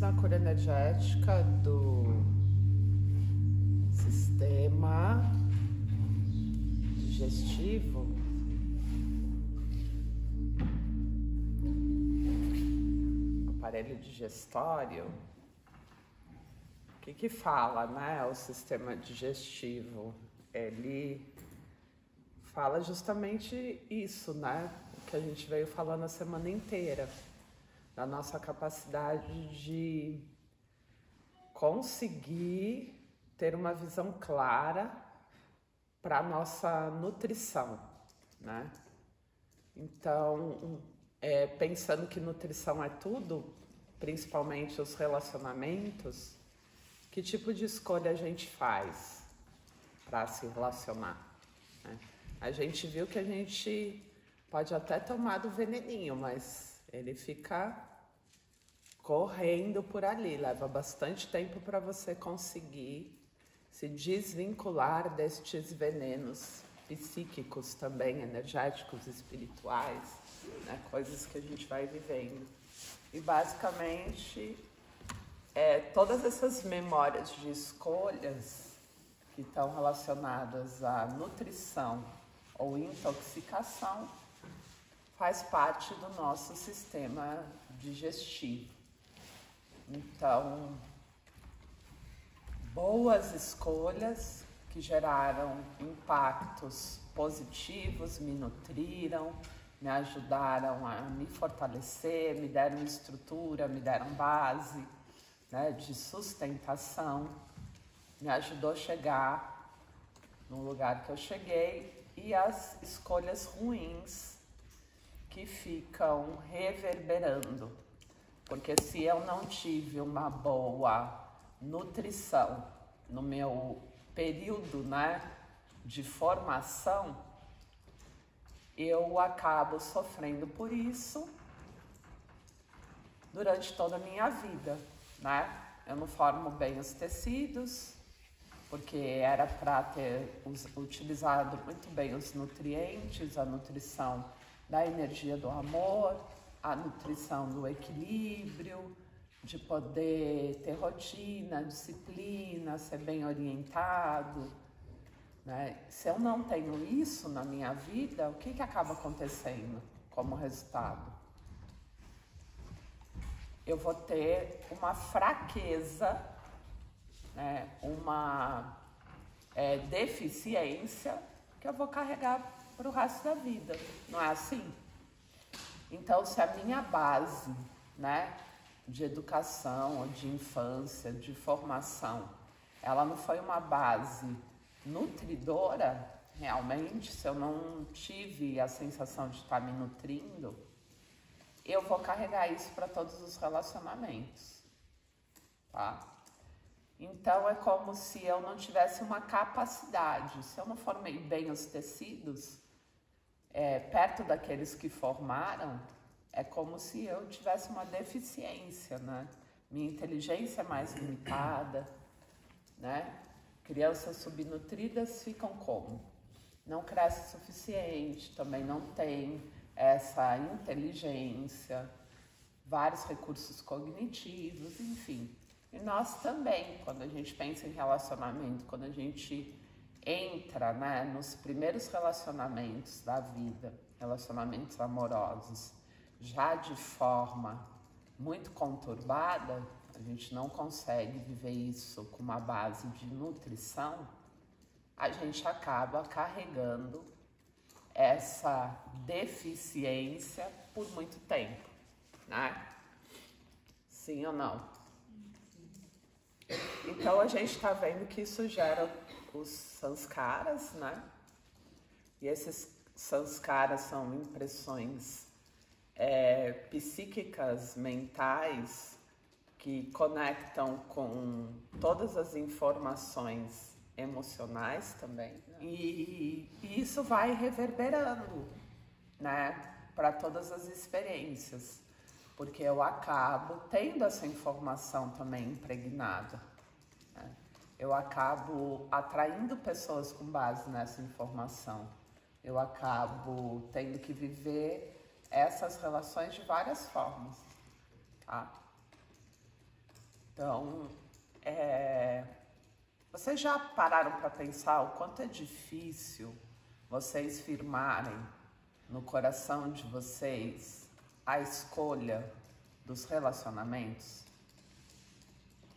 na cura energética do sistema digestivo. Aparelho digestório. O que fala, né? O sistema digestivo, ele fala justamente isso, né? O que a gente veio falando a semana inteira, da nossa capacidade de conseguir ter uma visão clara para a nossa nutrição, né? Então, pensando que nutrição é tudo, principalmente os relacionamentos, que tipo de escolha a gente faz para se relacionar, né? A gente viu que a gente pode até tomar do veneninho, mas ele fica correndo por ali, leva bastante tempo para você conseguir se desvincular destes venenos psíquicos também, energéticos, espirituais, né? Coisas que a gente vai vivendo. E basicamente, todas essas memórias de escolhas que estão relacionadas à nutrição ou intoxicação faz parte do nosso sistema digestivo. Então, boas escolhas que geraram impactos positivos, me nutriram, me ajudaram a me fortalecer, me deram estrutura, me deram base, né, de sustentação, me ajudou a chegar no lugar que eu cheguei, e as escolhas ruins que ficam reverberando. Porque se eu não tive uma boa nutrição no meu período, né, de formação, eu acabo sofrendo por isso durante toda a minha vida, né? Eu não formo bem os tecidos, porque era para ter utilizado muito bem os nutrientes, a nutrição da energia do amor, a nutrição do equilíbrio, de poder ter rotina, disciplina, ser bem orientado, né? Se eu não tenho isso na minha vida, o que acaba acontecendo como resultado? Eu vou ter uma fraqueza, né? Uma deficiência que eu vou carregar para o resto da vida, não é assim? Então, se a minha base, né, de educação, ou de infância, de formação, ela não foi uma base nutridora, realmente, se eu não tive a sensação de estar me nutrindo, eu vou carregar isso para todos os relacionamentos, tá? Então, é como se eu não tivesse uma capacidade, se eu não formei bem os tecidos, perto daqueles que formaram, é como se eu tivesse uma deficiência, né? Minha inteligência é mais limitada, né? Crianças subnutridas ficam como? Não cresce o suficiente, também não tem essa inteligência, vários recursos cognitivos, enfim. E nós também, quando a gente pensa em relacionamento, quando a gente entra, né, nos primeiros relacionamentos da vida, relacionamentos amorosos, já de forma muito conturbada, a gente não consegue viver isso com uma base de nutrição, a gente acaba carregando essa deficiência por muito tempo, né? Sim ou não? Então a gente está vendo que isso gera os sanskaras, né? E esses sanskaras são impressões psíquicas, mentais, que conectam com todas as informações emocionais também, né? E isso vai reverberando, né, para todas as experiências, porque eu acabo tendo essa informação também impregnada, né? Eu acabo atraindo pessoas com base nessa informação, eu acabo tendo que viver essas relações de várias formas, tá? Então, vocês já pararam para pensar o quanto é difícil vocês firmarem no coração de vocês a escolha dos relacionamentos?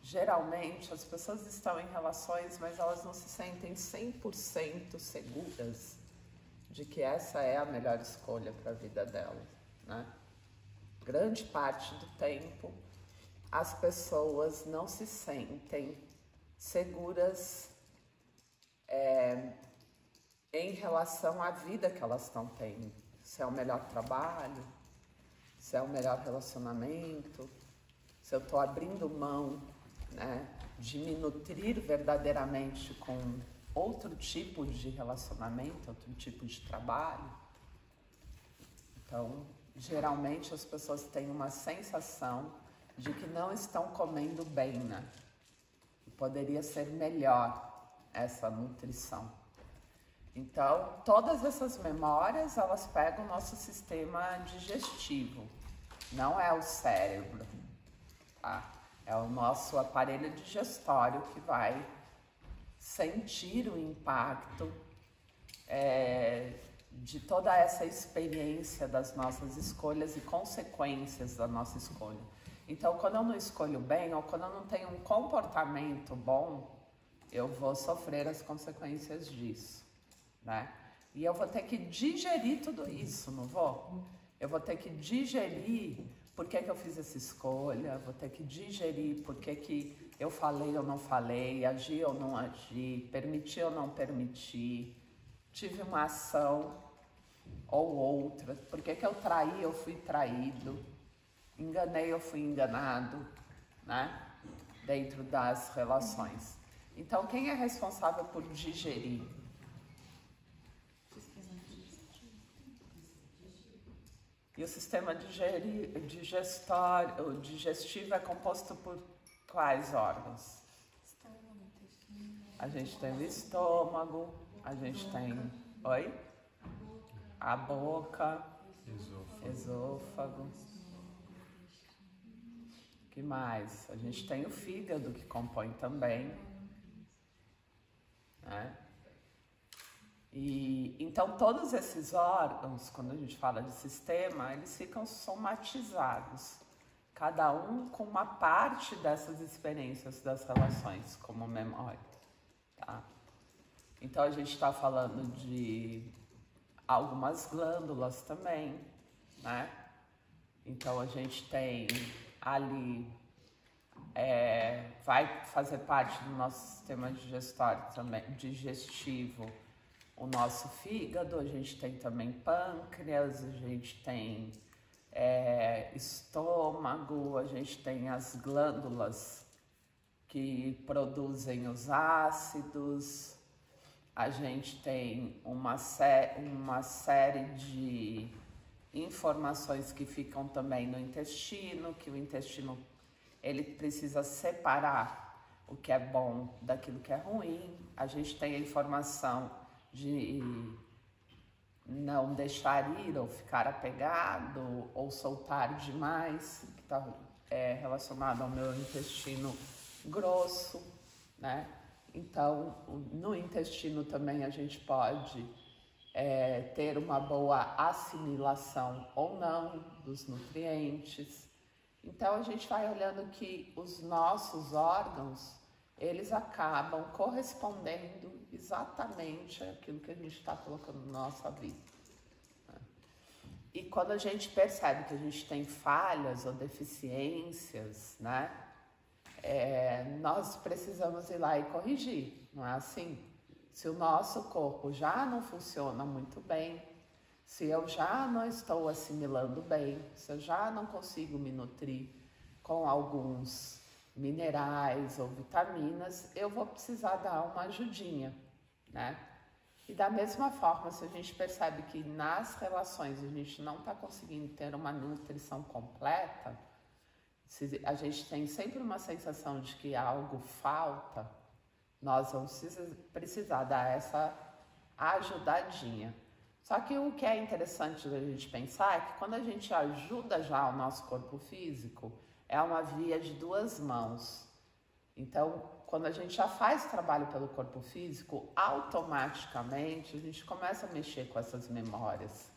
Geralmente as pessoas estão em relações, mas elas não se sentem 100% seguras de que essa é a melhor escolha para a vida delas, né? Grande parte do tempo as pessoas não se sentem seguras em relação à vida que elas estão tendo. Se é o melhor trabalho, se é o melhor relacionamento, se eu estou abrindo mão, né, de me nutrir verdadeiramente com outro tipo de relacionamento, outro tipo de trabalho. Então, geralmente as pessoas têm uma sensação de que não estão comendo bem, né? E poderia ser melhor essa nutrição. Então, todas essas memórias, elas pegam o nosso sistema digestivo. Não é o cérebro, tá? É o nosso aparelho digestório que vai sentir o impacto de toda essa experiência das nossas escolhas e consequências da nossa escolha. Então, quando eu não escolho bem ou quando eu não tenho um comportamento bom, eu vou sofrer as consequências disso, né? E eu vou ter que digerir tudo isso, não vou? Eu vou ter que digerir por que eu fiz essa escolha, vou ter que digerir por que eu falei ou não falei, agi ou não agi, permiti ou não permiti, tive uma ação ou outra, por que eu traí ou fui traído, enganei ou fui enganado, né? Dentro das relações. Então, quem é responsável por digerir? E o sistema digestivo é composto por quais órgãos? A gente tem o estômago, a gente tem... Oi? A boca, esôfago. O que mais? A gente tem o fígado, que compõe também, né? E então todos esses órgãos, quando a gente fala de sistema, eles ficam somatizados, cada um com uma parte dessas experiências das relações como memória, tá? Então a gente está falando de algumas glândulas também, né? Então a gente tem ali, vai fazer parte do nosso sistema digestório também, digestivo, o nosso fígado, a gente tem também pâncreas, a gente tem estômago, a gente tem as glândulas que produzem os ácidos, a gente tem uma série de informações que ficam também no intestino, que o intestino ele precisa separar o que é bom daquilo que é ruim. A gente tem a informação de não deixar ir ou ficar apegado ou soltar demais, que está relacionado ao meu intestino grosso, né? Então, no intestino também a gente pode ter uma boa assimilação ou não dos nutrientes. Então, a gente vai olhando que os nossos órgãos, eles acabam correspondendo exatamente àquilo que a gente está colocando na nossa vida. E quando a gente percebe que a gente tem falhas ou deficiências, né, nós precisamos ir lá e corrigir, não é assim? Se o nosso corpo já não funciona muito bem, se eu já não estou assimilando bem, se eu já não consigo me nutrir com alguns minerais ou vitaminas, eu vou precisar dar uma ajudinha, né? E da mesma forma, se a gente percebe que nas relações a gente não está conseguindo ter uma nutrição completa, se a gente tem sempre uma sensação de que algo falta, nós vamos precisar dar essa ajudadinha. Só que o que é interessante da gente pensar é que quando a gente ajuda já o nosso corpo físico, é uma via de duas mãos. Então, quando a gente já faz trabalho pelo corpo físico, automaticamente a gente começa a mexer com essas memórias.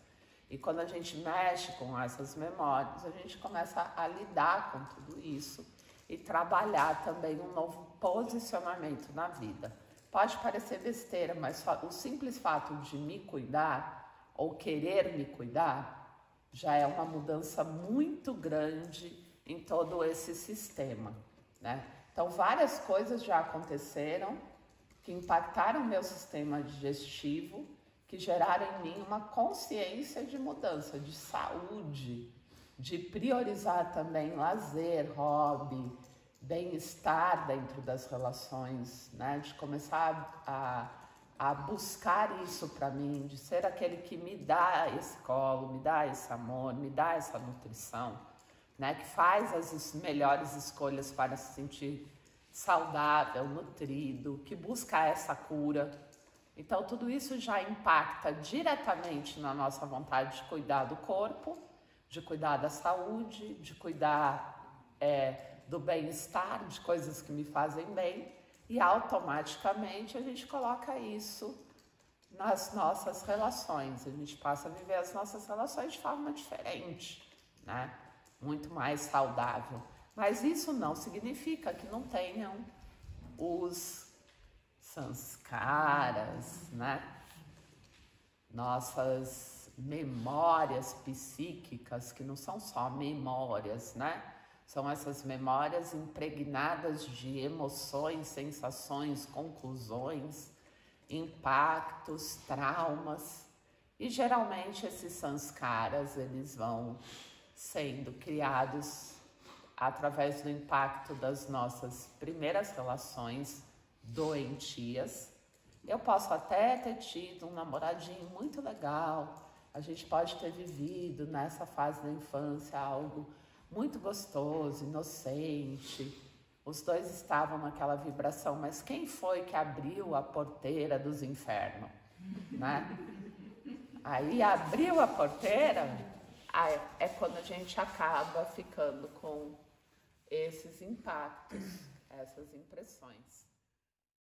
E quando a gente mexe com essas memórias, a gente começa a lidar com tudo isso e trabalhar também um novo posicionamento na vida. Pode parecer besteira, mas o simples fato de me cuidar ou querer me cuidar já é uma mudança muito grande em todo esse sistema, né? Então, várias coisas já aconteceram que impactaram o meu sistema digestivo, que geraram em mim uma consciência de mudança, de saúde, de priorizar também lazer, hobby, bem-estar dentro das relações, né? De começar a buscar isso para mim, de ser aquele que me dá esse colo, me dá esse amor, me dá essa nutrição, né? Que faz as melhores escolhas para se sentir saudável, nutrido, que busca essa cura. Então, tudo isso já impacta diretamente na nossa vontade de cuidar do corpo, de cuidar da saúde, de cuidar do bem-estar, de coisas que me fazem bem, e automaticamente a gente coloca isso nas nossas relações. A gente passa a viver as nossas relações de forma diferente, né? Muito mais saudável. Mas isso não significa que não tenham os sanskaras, né? Nossas memórias psíquicas, que não são só memórias, né? São essas memórias impregnadas de emoções, sensações, conclusões, impactos, traumas. E geralmente esses sanskaras, eles vão sendo criados através do impacto das nossas primeiras relações doentias. Eu posso até ter tido um namoradinho muito legal, a gente pode ter vivido nessa fase da infância algo muito gostoso, inocente, os dois estavam naquela vibração, mas quem foi que abriu a porteira dos infernos, né? Aí abriu a porteira, é quando a gente acaba ficando com esses impactos, essas impressões.